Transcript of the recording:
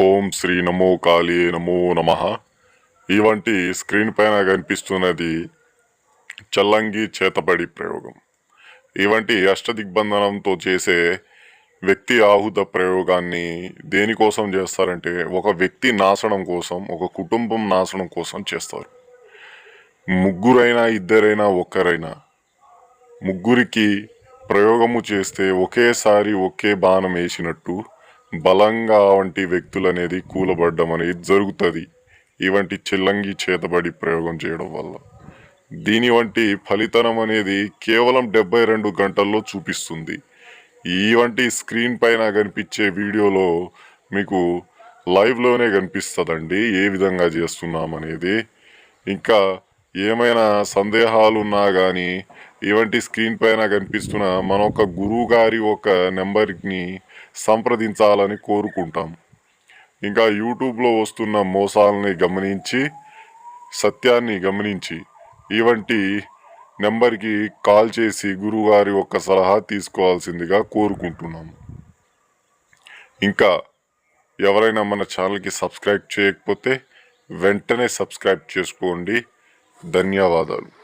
ఓం శ్రీ నమో కాళీ నమో నమః. ఇవంటి స్క్రీన్ పైన కనిపిస్తున్నది చల్లంగి చేతబడి ప్రయోగం. ఇవంటి అష్టదిగ్బంధనంతో చేసే వ్యక్తి ఆహుత ప్రయోగాన్ని దేనికోసం చేస్తారంటే ఒక వ్యక్తి నాశనం కోసం, ఒక కుటుంబం నాశనం కోసం చేస్తారు. ముగ్గురైనా, ఇద్దరైనా, ఒక్కరైనా, ముగ్గురికి ప్రయోగము చేస్తే ఒకేసారి ఒకే బాణం వేసినట్టు బలంగా వంటి వ్యక్తులు అనేది కూలబడ్డం అనేది జరుగుతుంది ఇవంటి చిల్లంగి చేతబడి ప్రయోగం చేయడం వల్ల. దీని వంటి ఫలితనం అనేది కేవలం 72 గంటల్లో చూపిస్తుంది. ఇవంటి స్క్రీన్ పైన కనిపించే వీడియోలో మీకు లైవ్లోనే కనిపిస్తుందండి ఏ విధంగా చేస్తున్నామనేది. ఇంకా ఏమైనా సందేహాలు ఉన్నా కానీ ఇవంటి స్క్రీన్ పైన కనిపిస్తున్న మన ఒక గురువు గారి ఒక నెంబర్ని సంప్రదించాలని కోరుకుంటాం. ఇంకా యూట్యూబ్లో వస్తున్న మోసాలని గమనించి, సత్యాన్ని గమనించి ఇవంటి నెంబర్కి కాల్ చేసి గురువుగారి యొక్క సలహా తీసుకోవాల్సిందిగా కోరుకుంటున్నాము. ఇంకా ఎవరైనా మన ఛానల్కి సబ్స్క్రైబ్ చేయకపోతే వెంటనే సబ్స్క్రైబ్ చేసుకోండి. ధన్యవాదాలు.